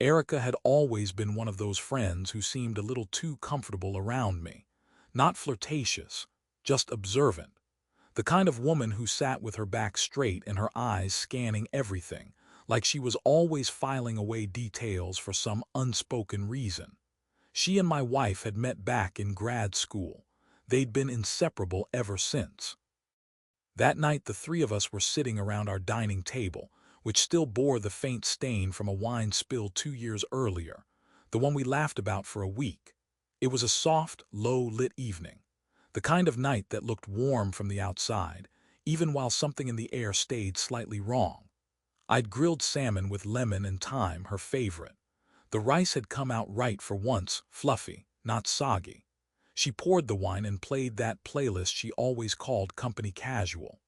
Erica had always been one of those friends who seemed a little too comfortable around me. Not flirtatious, just observant. The kind of woman who sat with her back straight and her eyes scanning everything, like she was always filing away details for some unspoken reason. She and my wife had met back in grad school. They'd been inseparable ever since. That night the three of us were sitting around our dining table, which still bore the faint stain from a wine spill 2 years earlier, the one we laughed about for a week. It was a soft, low-lit evening, the kind of night that looked warm from the outside, even while something in the air stayed slightly wrong. I'd grilled salmon with lemon and thyme, her favorite. The rice had come out right for once, fluffy, not soggy. She poured the wine and played that playlist she always called company casual.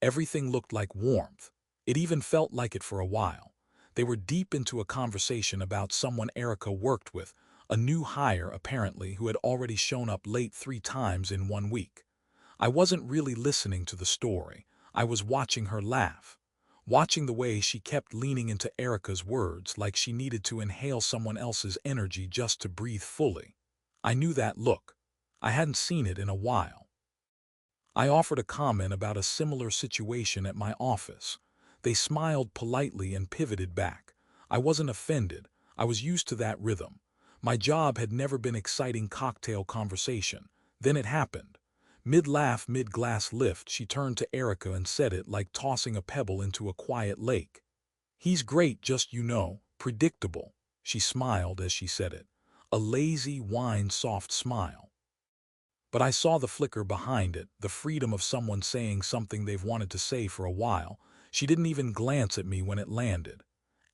Everything looked like warmth. It even felt like it for a while. They were deep into a conversation about someone Erica worked with, a new hire apparently who had already shown up late 3 times in 1 week. I wasn't really listening to the story. I was watching her laugh. Watching the way she kept leaning into Erica's words like she needed to inhale someone else's energy just to breathe fully. I knew that look. I hadn't seen it in a while. I offered a comment about a similar situation at my office. They smiled politely and pivoted back. I wasn't offended. I was used to that rhythm. My job had never been exciting cocktail conversation. Then it happened. Mid-laugh, mid-glass lift, she turned to Erica and said it like tossing a pebble into a quiet lake. "He's great, just predictable." She smiled as she said it. A lazy, wine-soft smile. But I saw the flicker behind it, the freedom of someone saying something they've wanted to say for a while. She didn't even glance at me when it landed.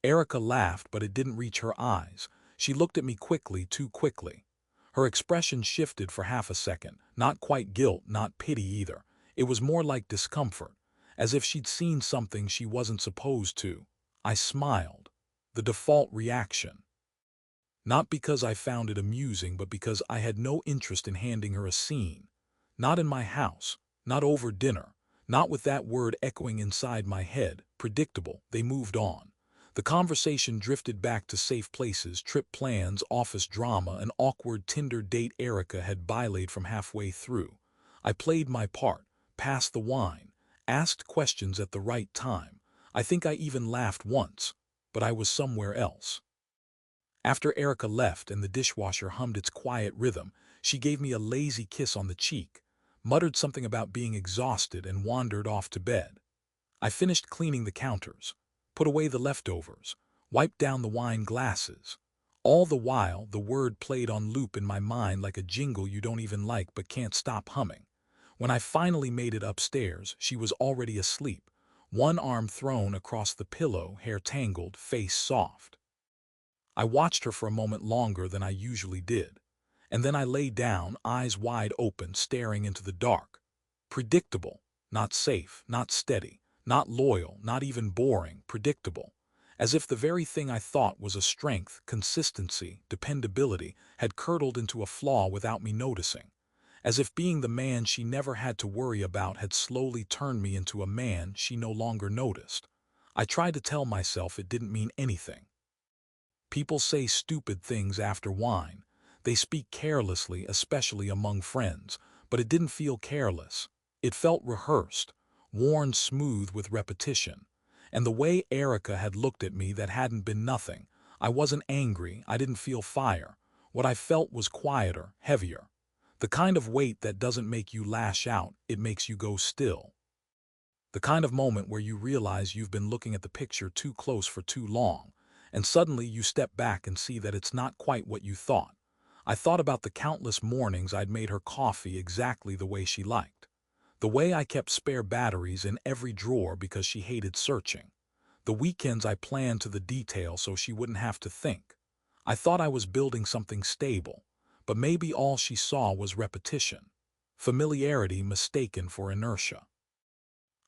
Erica laughed, but it didn't reach her eyes. She looked at me quickly, too quickly. Her expression shifted for half a second, not quite guilt, not pity either. It was more like discomfort, as if she'd seen something she wasn't supposed to. I smiled. The default reaction. Not because I found it amusing, but because I had no interest in handing her a scene. Not in my house, not over dinner, not with that word echoing inside my head. Predictable. They moved on. The conversation drifted back to safe places, trip plans, office drama, an awkward Tinder date Erica had bylaid from halfway through. I played my part, passed the wine, asked questions at the right time. I think I even laughed once, but I was somewhere else. After Erica left and the dishwasher hummed its quiet rhythm, she gave me a lazy kiss on the cheek, muttered something about being exhausted, and wandered off to bed. I finished cleaning the counters, put away the leftovers, wiped down the wine glasses. All the while, the word played on loop in my mind like a jingle you don't even like but can't stop humming. When I finally made it upstairs, she was already asleep, one arm thrown across the pillow, hair tangled, face soft. I watched her for a moment longer than I usually did, and then I lay down, eyes wide open, staring into the dark. Predictable, not safe, not steady, not loyal, not even boring, predictable. As if the very thing I thought was a strength, consistency, dependability, had curdled into a flaw without me noticing. As if being the man she never had to worry about had slowly turned me into a man she no longer noticed. I tried to tell myself it didn't mean anything. People say stupid things after wine. They speak carelessly, especially among friends, but it didn't feel careless. It felt rehearsed, worn smooth with repetition. And the way Erica had looked at me, that hadn't been nothing. I wasn't angry, I didn't feel fire. What I felt was quieter, heavier. The kind of weight that doesn't make you lash out, it makes you go still. The kind of moment where you realize you've been looking at the picture too close for too long, and suddenly you step back and see that it's not quite what you thought. I thought about the countless mornings I'd made her coffee exactly the way she liked. The way I kept spare batteries in every drawer because she hated searching. The weekends I planned to the detail so she wouldn't have to think. I thought I was building something stable, but maybe all she saw was repetition. Familiarity mistaken for inertia.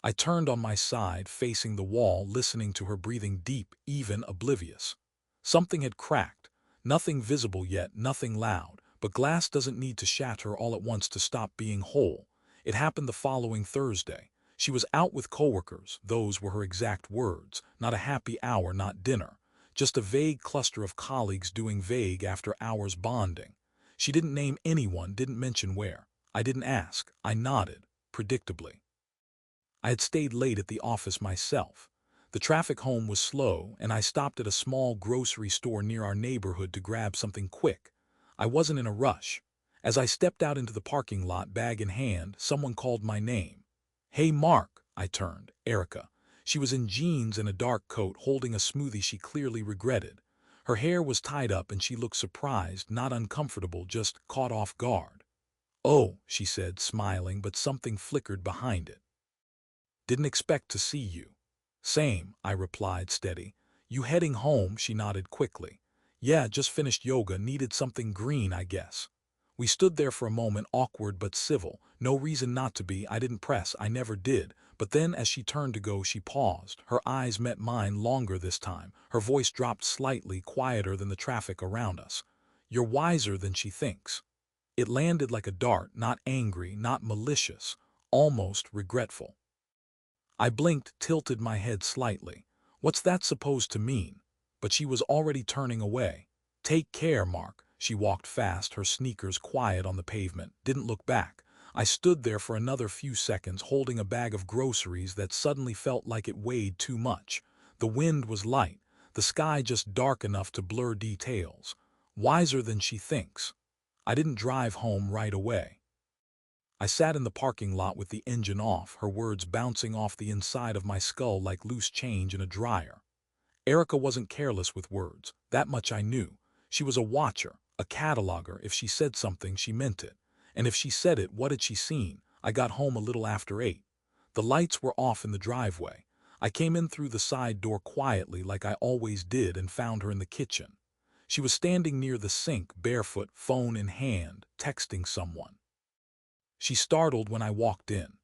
I turned on my side, facing the wall, listening to her breathing deep, even oblivious. Something had cracked. Nothing visible yet, nothing loud, but glass doesn't need to shatter all at once to stop being whole. It happened the following Thursday. She was out with coworkers, those were her exact words, not a happy hour, not dinner. just a vague cluster of colleagues doing vague after-hours bonding. She didn't name anyone, didn't mention where. I didn't ask. I nodded, predictably. I had stayed late at the office myself. The traffic home was slow, and I stopped at a small grocery store near our neighborhood to grab something quick. I wasn't in a rush. As I stepped out into the parking lot, bag in hand, someone called my name. "Hey, Mark," I turned. Erica. She was in jeans and a dark coat, holding a smoothie she clearly regretted. Her hair was tied up and she looked surprised, not uncomfortable, just caught off guard. "Oh," she said, smiling, but something flickered behind it. "Didn't expect to see you." "Same," I replied, steady. "You heading home?" She nodded quickly. "Yeah, just finished yoga, needed something green, I guess." We stood there for a moment, awkward but civil. No reason not to be. I didn't press, I never did. But then as she turned to go, she paused. Her eyes met mine longer this time. Her voice dropped slightly, quieter than the traffic around us. "You're wiser than she thinks." It landed like a dart, not angry, not malicious, almost regretful. I blinked, tilted my head slightly. What's that supposed to mean? But she was already turning away. "Take care, Mark." She walked fast, her sneakers quiet on the pavement, didn't look back. I stood there for another few seconds, holding a bag of groceries that suddenly felt like it weighed too much. The wind was light, the sky just dark enough to blur details. Wiser than she thinks. I didn't drive home right away. I sat in the parking lot with the engine off, her words bouncing off the inside of my skull like loose change in a dryer. Erica wasn't careless with words, that much I knew. She was a watcher, a cataloger. If she said something, she meant it. And if she said it, what had she seen? I got home a little after 8. The lights were off in the driveway. I came in through the side door quietly like I always did and found her in the kitchen. She was standing near the sink, barefoot, phone in hand, texting someone. She startled when I walked in.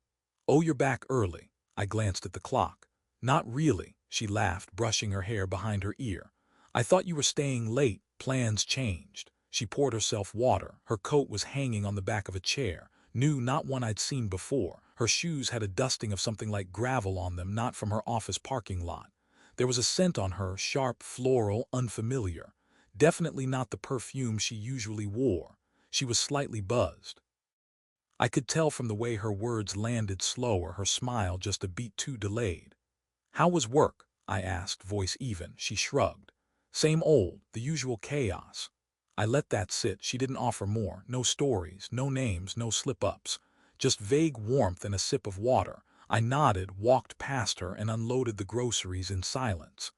"Oh, you're back early." I glanced at the clock. "Not really," she laughed, brushing her hair behind her ear. "I thought you were staying late. Plans changed." She poured herself water. Her coat was hanging on the back of a chair. New, not one I'd seen before. Her shoes had a dusting of something like gravel on them, not from her office parking lot. There was a scent on her, sharp, floral, unfamiliar. Definitely not the perfume she usually wore. She was slightly buzzed. I could tell from the way her words landed slower, her smile just a beat too delayed. "How was work?" I asked, voice even. She shrugged. "Same old, the usual chaos." I let that sit. She didn't offer more. No stories, no names, no slip-ups. Just vague warmth and a sip of water. I nodded, walked past her, and unloaded the groceries in silence.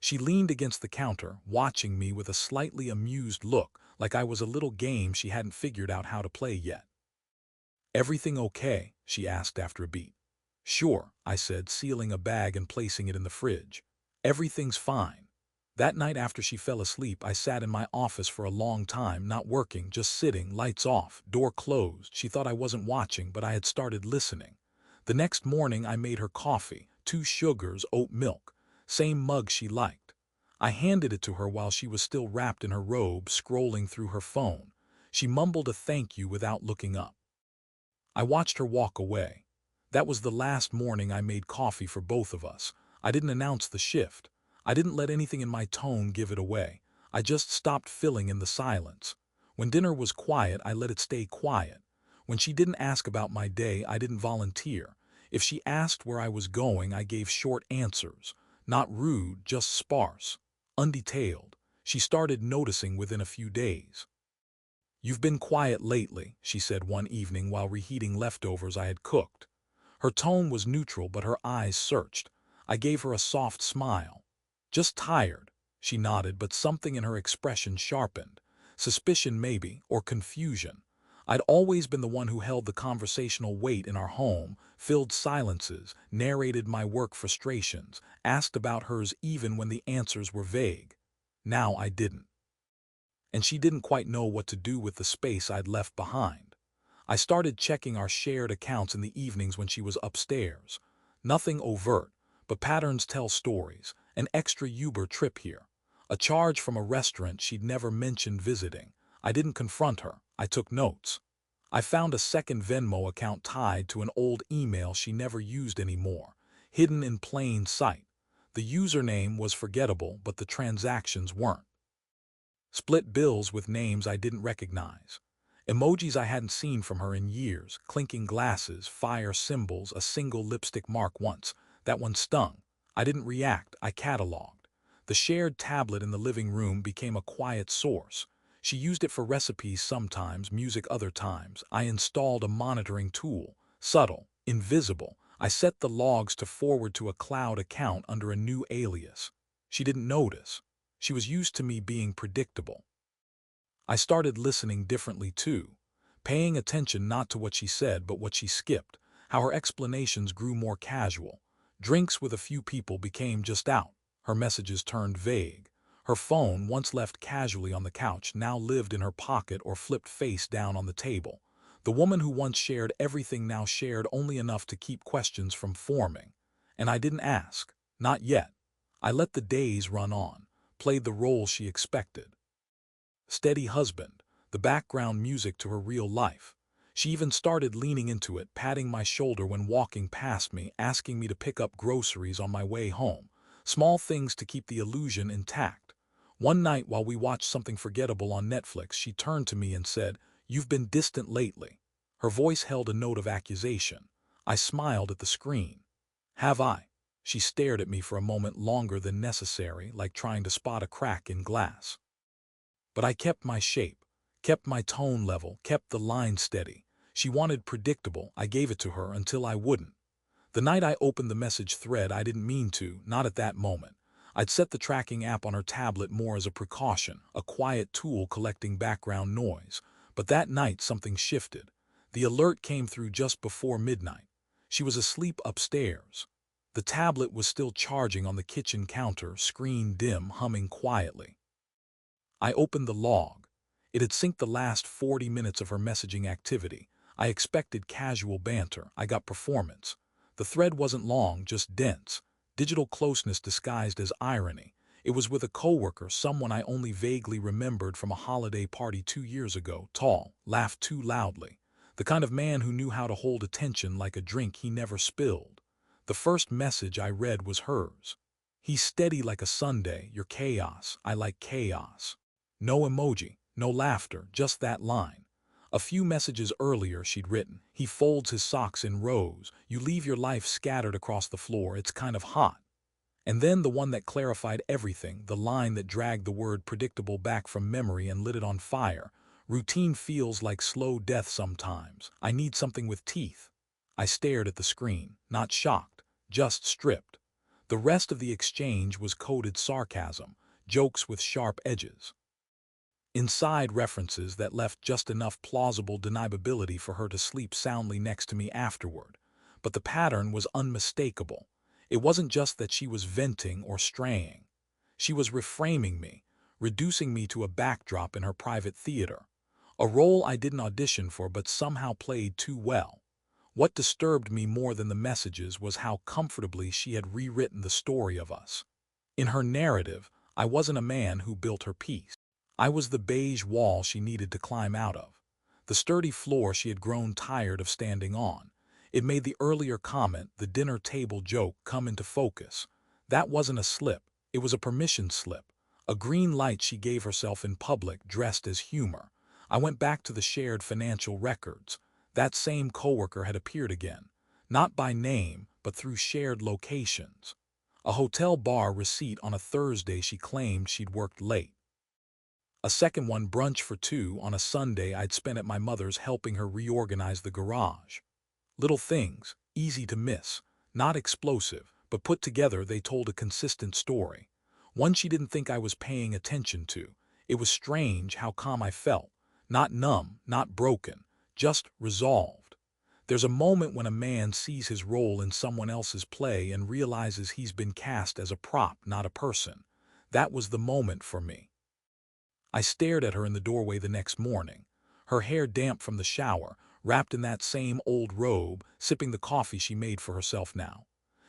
She leaned against the counter, watching me with a slightly amused look, like I was a little game she hadn't figured out how to play yet. "Everything okay?" she asked after a beat. "Sure," I said, sealing a bag and placing it in the fridge. "Everything's fine." That night after she fell asleep, I sat in my office for a long time, not working, just sitting, lights off, door closed. She thought I wasn't watching, but I had started listening. The next morning I made her coffee, 2 sugars, oat milk, same mug she liked. I handed it to her while she was still wrapped in her robe, scrolling through her phone. She mumbled a thank you without looking up. I watched her walk away. That was the last morning I made coffee for both of us. I didn't announce the shift. I didn't let anything in my tone give it away. I just stopped filling in the silence. When dinner was quiet, I let it stay quiet. When she didn't ask about my day, I didn't volunteer. If she asked where I was going, I gave short answers. Not rude, just sparse, undetailed. She started noticing within a few days. "You've been quiet lately," she said one evening while reheating leftovers I had cooked. Her tone was neutral, but her eyes searched. I gave her a soft smile. "Just tired." She nodded, but something in her expression sharpened. Suspicion maybe, or confusion. I'd always been the one who held the conversational weight in our home, filled silences, narrated my work frustrations, asked about hers even when the answers were vague. Now I didn't. And she didn't quite know what to do with the space I'd left behind. I started checking our shared accounts in the evenings when she was upstairs. Nothing overt, but patterns tell stories. An extra Uber trip here. A charge from a restaurant she'd never mentioned visiting. I didn't confront her. I took notes. I found a second Venmo account tied to an old email she never used anymore, hidden in plain sight. The username was forgettable, but the transactions weren't. Split bills with names I didn't recognize. Emojis I hadn't seen from her in years, clinking glasses, fire symbols, a single lipstick mark once. That one stung. I didn't react, I cataloged. The shared tablet in the living room became a quiet source. She used it for recipes sometimes, music other times. I installed a monitoring tool, subtle, invisible. I set the logs to forward to a cloud account under a new alias. She didn't notice. She was used to me being predictable. I started listening differently too, paying attention not to what she said but what she skipped, how her explanations grew more casual. Drinks with a few people became just out. Her messages turned vague. Her phone, once left casually on the couch, now lived in her pocket or flipped face down on the table. The woman who once shared everything now shared only enough to keep questions from forming. And I didn't ask. Not yet. I let the days run on, played the role she expected. Steady husband, the background music to her real life. She even started leaning into it, patting my shoulder when walking past me, asking me to pick up groceries on my way home. Small things to keep the illusion intact. One night while we watched something forgettable on Netflix, she turned to me and said, "You've been distant lately." Her voice held a note of accusation. I smiled at the screen. "Have I?" She stared at me for a moment longer than necessary, like trying to spot a crack in glass. But I kept my shape, kept my tone level, kept the line steady. She wanted predictable, I gave it to her until I wouldn't. The night I opened the message thread, I didn't mean to, not at that moment. I'd set the tracking app on her tablet more as a precaution, a quiet tool collecting background noise. But that night something shifted. The alert came through just before midnight. She was asleep upstairs. The tablet was still charging on the kitchen counter, screen dim, humming quietly. I opened the log. It had synced the last 40 minutes of her messaging activity. I expected casual banter. I got performance. The thread wasn't long, just dense. Digital closeness disguised as irony. It was with a coworker, someone I only vaguely remembered from a holiday party 2 years ago. Tall, laughed too loudly. The kind of man who knew how to hold attention like a drink he never spilled. The first message I read was hers. "He's steady like a Sunday, you're chaos, I like chaos." No emoji, no laughter, just that line. A few messages earlier she'd written, "He folds his socks in rows, you leave your life scattered across the floor, it's kind of hot." And then the one that clarified everything, the line that dragged the word predictable back from memory and lit it on fire. "Routine feels like slow death sometimes. I need something with teeth." I stared at the screen, not shocked, just stripped. The rest of the exchange was coded sarcasm, jokes with sharp edges. Inside references that left just enough plausible deniability for her to sleep soundly next to me afterward. But the pattern was unmistakable. It wasn't just that she was venting or straying. She was reframing me, reducing me to a backdrop in her private theater. A role I didn't audition for but somehow played too well. What disturbed me more than the messages was how comfortably she had rewritten the story of us. In her narrative, I wasn't a man who built her peace. I was the beige wall she needed to climb out of, the sturdy floor she had grown tired of standing on. It made the earlier comment, the dinner table joke, come into focus. That wasn't a slip, it was a permission slip, a green light she gave herself in public, dressed as humor. I went back to the shared financial records. That same coworker had appeared again, not by name, but through shared locations. A hotel bar receipt on a Thursday she claimed she'd worked late. A second one, brunch for two, on a Sunday I'd spent at my mother's helping her reorganize the garage. Little things, easy to miss, not explosive, but put together they told a consistent story. One she didn't think I was paying attention to. It was strange how calm I felt. Not numb, not broken, just resolved. There's a moment when a man sees his role in someone else's play and realizes he's been cast as a prop, not a person. That was the moment for me. I stared at her in the doorway the next morning, her hair damp from the shower, wrapped in that same old robe, sipping the coffee she made for herself now.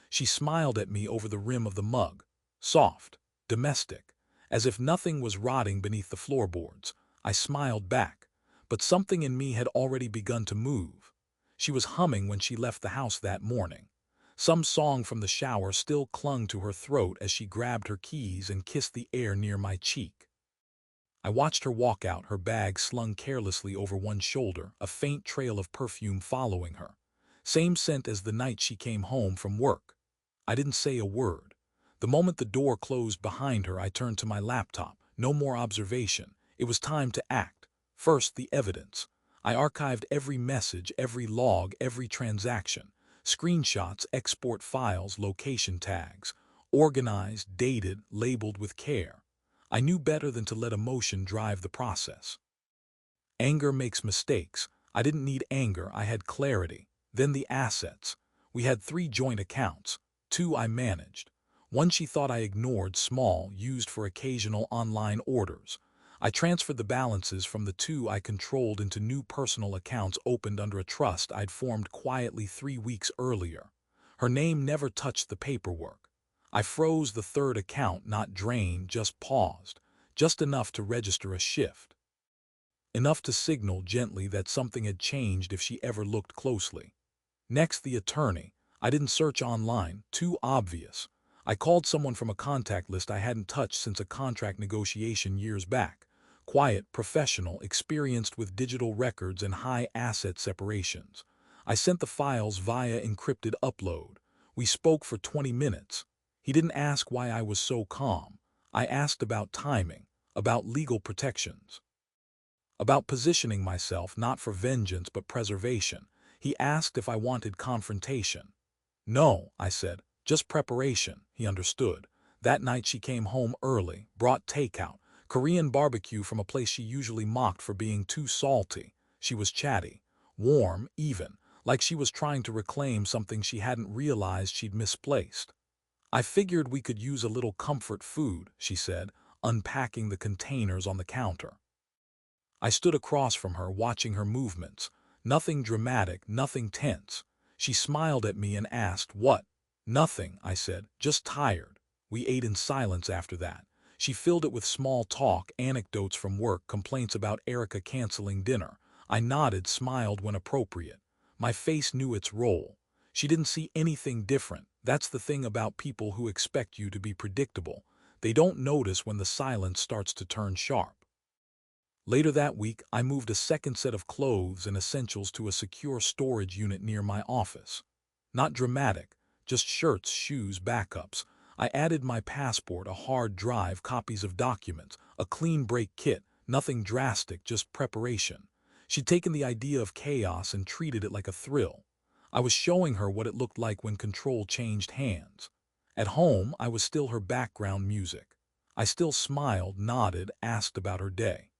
She smiled at me over the rim of the mug, soft, domestic, as if nothing was rotting beneath the floorboards. I smiled back, but something in me had already begun to move. She was humming when she left the house that morning. Some song from the shower still clung to her throat as she grabbed her keys and kissed the air near my cheek. I watched her walk out, her bag slung carelessly over one shoulder, a faint trail of perfume following her. Same scent as the night she came home from work. I didn't say a word. The moment the door closed behind her, I turned to my laptop. No more observation. It was time to act. First, the evidence. I archived every message, every log, every transaction. Screenshots, export files, location tags. Organized, dated, labeled with care. I knew better than to let emotion drive the process. Anger makes mistakes. I didn't need anger, I had clarity. Then the assets. We had 3 joint accounts. 2 I managed. One she thought I ignored, small, used for occasional online orders. I transferred the balances from the 2 I controlled into new personal accounts opened under a trust I'd formed quietly 3 weeks earlier. Her name never touched the paperwork. I froze the 3rd account, not drained, just paused, just enough to register a shift. Enough to signal gently that something had changed if she ever looked closely. Next, the attorney. I didn't search online, too obvious. I called someone from a contact list I hadn't touched since a contract negotiation years back. Quiet, professional, experienced with digital records and high asset separations. I sent the files via encrypted upload. We spoke for 20 minutes. He didn't ask why I was so calm. I asked about timing, about legal protections, about positioning myself not for vengeance but preservation. He asked if I wanted confrontation. No, I said, just preparation. He understood. That night she came home early, brought takeout, Korean barbecue from a place she usually mocked for being too salty. She was chatty, warm, even, like she was trying to reclaim something she hadn't realized she'd misplaced. I figured we could use a little comfort food, she said, unpacking the containers on the counter. I stood across from her, watching her movements. Nothing dramatic, nothing tense. She smiled at me and asked, "What?" "Nothing," I said, "just tired." We ate in silence after that. She filled it with small talk, anecdotes from work, complaints about Erica canceling dinner. I nodded, smiled when appropriate. My face knew its role. She didn't see anything different. That's the thing about people who expect you to be predictable. They don't notice when the silence starts to turn sharp. Later that week, I moved a second set of clothes and essentials to a secure storage unit near my office. Not dramatic, just shirts, shoes, backups. I added my passport, a hard drive, copies of documents, a clean break kit, nothing drastic, just preparation. She'd taken the idea of chaos and treated it like a thrill. I was showing her what it looked like when control changed hands. At home, I was still her background music. I still smiled, nodded, asked about her day.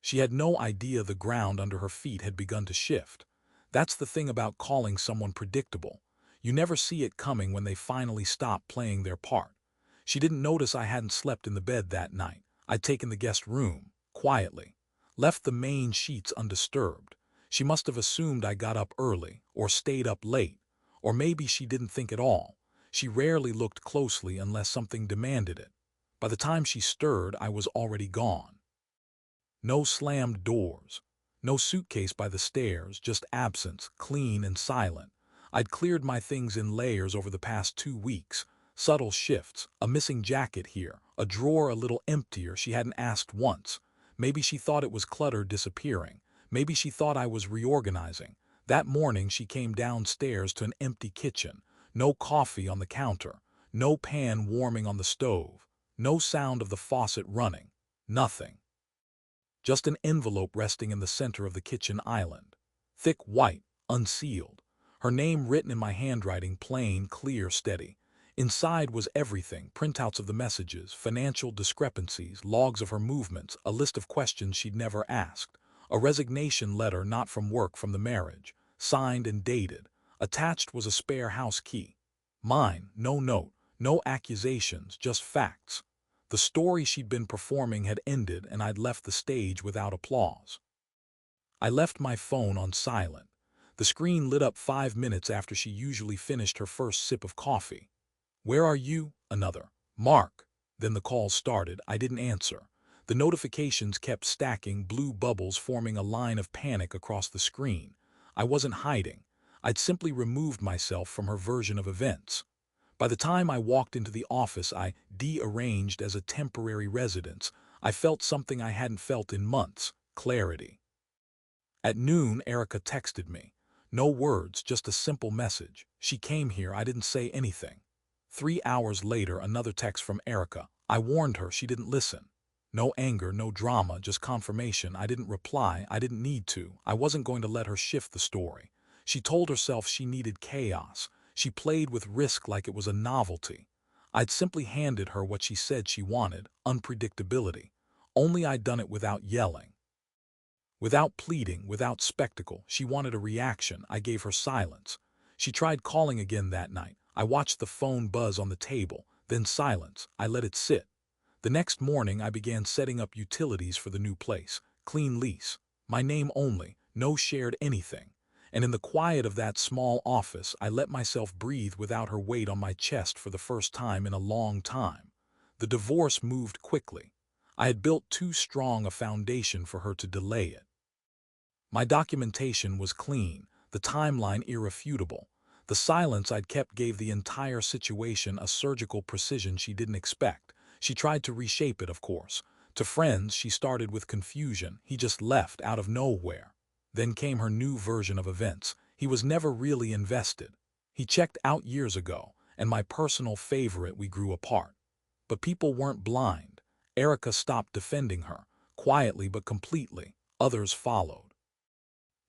She had no idea the ground under her feet had begun to shift. That's the thing about calling someone predictable. You never see it coming when they finally stop playing their part. She didn't notice I hadn't slept in the bed that night. I'd taken the guest room, quietly, left the main sheets undisturbed. She must have assumed I got up early, or stayed up late, or maybe she didn't think at all. She rarely looked closely unless something demanded it. By the time she stirred, I was already gone. No slammed doors, no suitcase by the stairs, just absence, clean and silent. I'd cleared my things in layers over the past 2 weeks. Subtle shifts, a missing jacket here, a drawer a little emptier. She hadn't asked once. Maybe she thought it was clutter disappearing. Maybe she thought I was reorganizing. That morning she came downstairs to an empty kitchen. No coffee on the counter. No pan warming on the stove. No sound of the faucet running. Nothing. Just an envelope resting in the center of the kitchen island. Thick white, unsealed. Her name written in my handwriting, plain, clear, steady. Inside was everything, printouts of the messages, financial discrepancies, logs of her movements, a list of questions she'd never asked. A resignation letter not from work, from the marriage, signed and dated. Attached was a spare house key. Mine, no note, no accusations, just facts. The story she'd been performing had ended and I'd left the stage without applause. I left my phone on silent. The screen lit up 5 minutes after she usually finished her first sip of coffee. "Where are you?" Another. "Mark." Then the call started. I didn't answer. The notifications kept stacking, blue bubbles forming a line of panic across the screen. I wasn't hiding. I'd simply removed myself from her version of events. By the time I walked into the office I de-arranged as a temporary residence, I felt something I hadn't felt in months: clarity. At noon, Erica texted me. No words, just a simple message. She came here, I didn't say anything. 3 hours later, another text from Erica. I warned her, she didn't listen. No anger, no drama, just confirmation. I didn't reply, I didn't need to. I wasn't going to let her shift the story. She told herself she needed chaos. She played with risk like it was a novelty. I'd simply handed her what she said she wanted: unpredictability. Only I'd done it without yelling. Without pleading, without spectacle. She wanted a reaction. I gave her silence. She tried calling again that night. I watched the phone buzz on the table, then silence. I let it sit. The next morning I began setting up utilities for the new place. Clean lease. My name only. No shared anything. And in the quiet of that small office, I let myself breathe without her weight on my chest for the first time in a long time. The divorce moved quickly. I had built too strong a foundation for her to delay it. My documentation was clean, the timeline irrefutable. The silence I'd kept gave the entire situation a surgical precision she didn't expect. She tried to reshape it, of course. To friends, she started with confusion. He just left out of nowhere. Then came her new version of events. He was never really invested. He checked out years ago, and my personal favorite, we grew apart. But people weren't blind. Erica stopped defending her, quietly but completely. Others followed.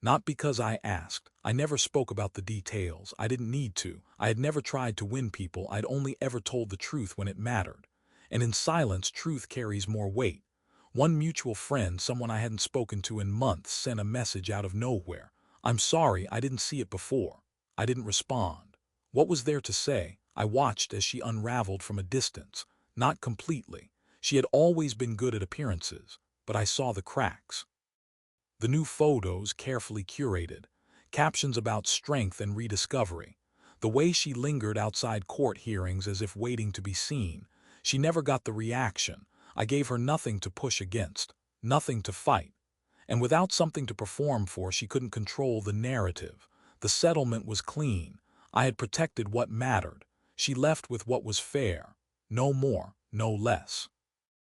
Not because I asked. I never spoke about the details. I didn't need to. I had never tried to win people. I'd only ever told the truth when it mattered. And in silence, truth carries more weight. One mutual friend, someone I hadn't spoken to in months, sent a message out of nowhere. "I'm sorry, I didn't see it before." I didn't respond. What was there to say? I watched as she unraveled from a distance. Not completely. She had always been good at appearances, but I saw the cracks. The new photos, carefully curated. Captions about strength and rediscovery. The way she lingered outside court hearings as if waiting to be seen. She never got the reaction. I gave her nothing to push against, nothing to fight. And without something to perform for, she couldn't control the narrative. The settlement was clean. I had protected what mattered. She left with what was fair. No more, no less.